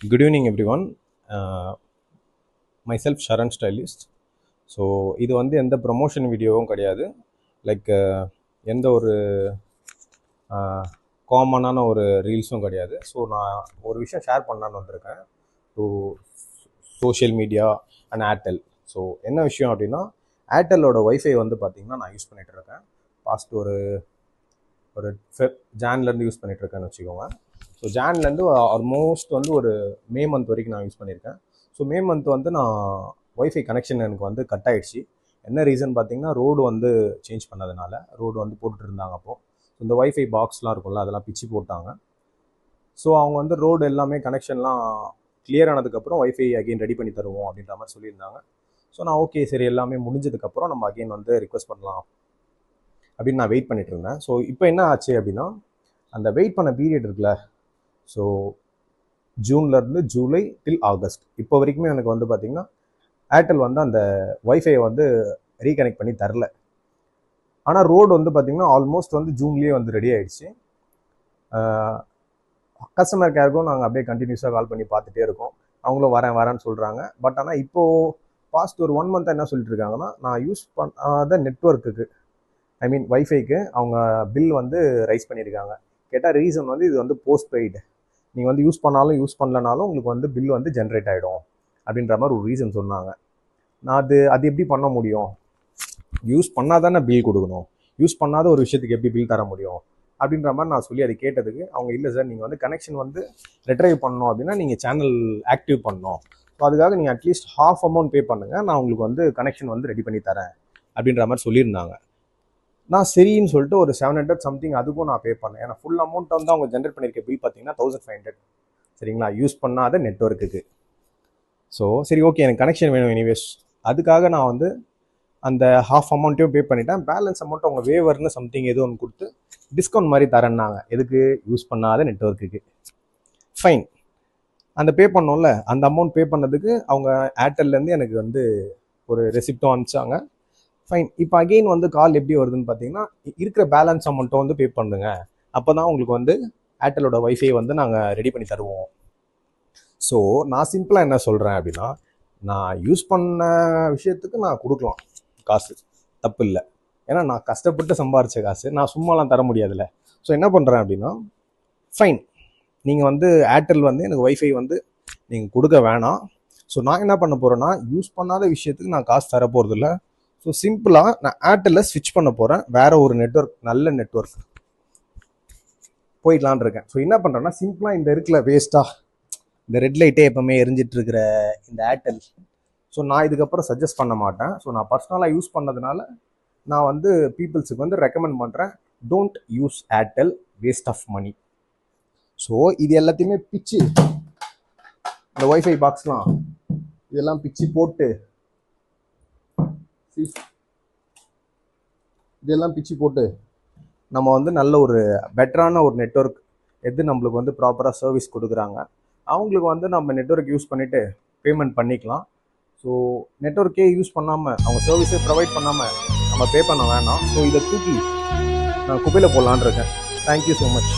Good evening, everyone. Uh, myself Sharan Stylist. So இது வந்து எந்த ப்ரொமோஷன் வீடியோவும் கிடையாது. லைக் எந்த ஒரு காமனான ஒரு ரீல்ஸும் கிடையாது. ஸோ நான் ஒரு விஷயம் ஷேர் பண்ணலான்னு வந்திருக்கேன் to social media and Airtel. So என்ன விஷயம் அப்படின்னா, ஏர்டெல்லோட ஒய்ஃபை வந்து பார்த்திங்கன்னா நான் யூஸ் பண்ணிகிட்ருக்கேன். பாஸ்ட் ஒரு ஜான்லேருந்து யூஸ் பண்ணிகிட்ருக்கேன்னு வச்சுக்கோங்க. ஸோ ஜான்லேருந்து ஆல்மோஸ்ட் வந்து ஒரு மே மந்த் வரைக்கும் நான் யூஸ் பண்ணியிருக்கேன். ஸோ மே மந்த் வந்து நான் ஒய்ஃபை கனெக்ஷன் எனக்கு வந்து கட் ஆகிடுச்சு. என்ன ரீசன் பார்த்தீங்கன்னா, ரோடு வந்து சேஞ்ச் பண்ணதுனால ரோடு வந்து போட்டுட்டு இருந்தாங்க. அப்போது இந்த ஒய்ஃபை பாக்ஸ்லாம் இருக்கும்ல, அதெல்லாம் பிச்சு போட்டாங்க. ஸோ அவங்க வந்து ரோடு எல்லாமே கனெக்ஷன்லாம் கிளியர் ஆனதுக்கப்புறம் ஒய்ஃபை அகெயின் ரெடி பண்ணி தருவோம் அப்படின்ற மாதிரி சொல்லியிருந்தாங்க. ஸோ நான் ஓகே சரி எல்லாமே முடிஞ்சதுக்கப்புறம் நம்ம அகெயின் வந்து ரிக்வெஸ்ட் பண்ணலாம் அப்படின்னு நான் வெயிட் பண்ணிட்டு இருந்தேன். ஸோ இப்போ என்ன ஆச்சு அப்படின்னா, அந்த வெயிட் பண்ண பீரியட் இருக்குல்ல, ஸோ ஜூன்லேருந்து ஜூலை டில் ஆகஸ்ட் இப்போ வரைக்குமே எனக்கு வந்து பார்த்திங்கன்னா ஏர்டெல் வந்து அந்த ஒய்ஃபையை வந்து ரீகனெக்ட் பண்ணி தரல. ஆனால் ரோடு வந்து பார்த்திங்கன்னா ஆல்மோஸ்ட் வந்து ஜூன்லேயே வந்து ரெடி ஆகிடுச்சு. கஸ்டமர் கேருக்கும் நாங்கள் அப்படியே கண்டினியூஸாக கால் பண்ணி பார்த்துட்டே இருக்கோம். அவங்களும் வரேன்னு சொல்கிறாங்க. பட் ஆனால் இப்போது பாஸ்ட் ஒரு 1 மந்த் என்ன சொல்லிட்டு இருக்காங்கன்னா, நான் யூஸ் பண்ணாத நெட்ஒர்க்குக்கு, ஐ மீன் ஒய்ஃபைக்கு அவங்க பில் வந்து ரைஸ் பண்ணியிருக்காங்க. கேட்டால் ரீசன் வந்து இது வந்து போஸ்ட் பெய்டு, நீங்கள் வந்து யூஸ் பண்ணாலும் யூஸ் பண்ணலனாலும் உங்களுக்கு வந்து பில் வந்து ஜென்ரேட் ஆகிடும் அப்படின்ற மாதிரி ஒரு ரீசன் சொன்னாங்க. நான் அது எப்படி பண்ண முடியும்? யூஸ் பண்ணால் தானே பில் கொடுக்கணும், யூஸ் பண்ணாத ஒரு விஷயத்துக்கு எப்படி பில் தர முடியும் அப்படின்ற மாதிரி நான் சொல்லி அது கேட்டதுக்கு அவங்க இல்லை சார், நீங்கள் வந்து கனெக்ஷன் வந்து ரெட்ரைவ் பண்ணணும் அப்படின்னா நீங்கள் சேனல் ஆக்டிவ் பண்ணணும். ஸோ அதுக்காக நீங்கள் அட்லீஸ்ட் ஹாஃப் அமௌண்ட் பே பண்ணுங்கள், நான் உங்களுக்கு வந்து கனெக்ஷன் வந்து ரெடி பண்ணி தரேன் அப்படின்ற மாதிரி சொல்லியிருந்தாங்க. நான் சரின்னு சொல்லிட்டு ஒரு 700 சம்திங் அதுக்கும் நான் பே பண்ணேன். ஏன்னா ஃபுல் அமௌண்ட் வந்து அவங்க ஜென்ரேட் பண்ணியிருக்க பில் பார்த்தீங்கன்னா 1500. சரிங்களா, யூஸ் பண்ணாத நெட்ஒர்க்குக்கு. ஸோ சரி ஓகே, எனக்கு கனெக்ஷன் வேணும் எனிவேஸ். அதுக்காக நான் வந்து அந்த ஹாஃப் அமௌண்ட்டையும் பே பண்ணிட்டேன். பேலன்ஸ் அமௌண்ட் அவங்க வேவர்னு சம்திங் ஏதோ ஒன்று கொடுத்து டிஸ்கவுண்ட் மாதிரி தரேன்னாங்க. எதுக்கு? யூஸ் பண்ணாத நெட்ஒர்க்குக்கு. ஃபைன், அந்த பே பண்ணோம்ல, அந்த அமௌண்ட் பே பண்ணதுக்கு அவங்க ஏர்டெல்லேருந்து எனக்கு வந்து ஒரு ரெசிப்டும் அனுப்பிச்சாங்க. ஃபைன், இப்போ அகெயின் வந்து கால் எப்படி வருதுன்னு பார்த்தீங்கன்னா, இருக்கிற பேலன்ஸ் அமௌண்ட்டை வந்து பே பண்ணுங்க, அப்போ தான் உங்களுக்கு வந்து ஏர்டெல்லோட ஒய்ஃபை வந்து நாங்கள் ரெடி பண்ணி தருவோம். ஸோ நான் சிம்பிளாக என்ன சொல்கிறேன் அப்படின்னா, நான் யூஸ் பண்ண விஷயத்துக்கு நான் கொடுக்கலாம் காசு, தப்பு இல்லை. ஏன்னா நான் கஷ்டப்பட்டு சம்பாரித்த காசு நான் சும்மாலாம் தர முடியாதுல்ல. ஸோ என்ன பண்ணுறேன் அப்படின்னா, ஃபைன், நீங்கள் வந்து ஏர்டெல் வந்து எனக்கு ஒய்ஃபை வந்து நீங்கள் கொடுக்க வேணாம். ஸோ நான் என்ன பண்ண போகிறேன்னா, யூஸ் பண்ணாத விஷயத்துக்கு நான் காசு தர போகிறதில்ல. ஸோ சிம்பிளாக நான் ஏர்டெல்லில் ஸ்விட்ச் பண்ண போகிறேன், வேறு ஒரு நெட்ஒர்க், நல்ல நெட்ஒர்க் போயிடலான் இருக்கேன். ஸோ என்ன பண்ணுறேன்னா, சிம்பிளாக இந்த இருக்குல்ல வேஸ்ட்டாக இந்த ரெட் லைட்டே எப்பவுமே எரிஞ்சிட்டு இருக்கிற இந்த ஏர்டெல், ஸோ நான் இதுக்கப்புறம் சஜஸ்ட் பண்ண மாட்டேன். ஸோ நான் பர்சனலாக யூஸ் பண்ணதுனால நான் வந்து பீப்புள்ஸுக்கு வந்து ரெக்கமெண்ட் பண்ணுறேன், don't use Airtel, waste of money. So இது எல்லாத்தையுமே பிச்சு, இந்த ஒய்ஃபை பாக்ஸ்லாம் இதெல்லாம் பிச்சு போட்டு, இதெல்லாம் பிச்சு போட்டு நம்ம வந்து நல்ல ஒரு பெட்டரான ஒரு நெட்ஒர்க் எது நம்மளுக்கு வந்து ப்ராப்பராக சர்வீஸ் கொடுக்குறாங்க அவங்களுக்கு வந்து நம்ம நெட்ஒர்க் யூஸ் பண்ணிவிட்டு பேமெண்ட் பண்ணிக்கலாம். ஸோ நெட்ஒர்க்கே யூஸ் பண்ணாமல், அவங்க சர்வீஸே ப்ரொவைட் பண்ணாமல் நம்ம பே பண்ண வேணாம். ஸோ இதை தூக்கி நான் குப்பையில் போடலான்னு இருக்கேன். Thank you so much.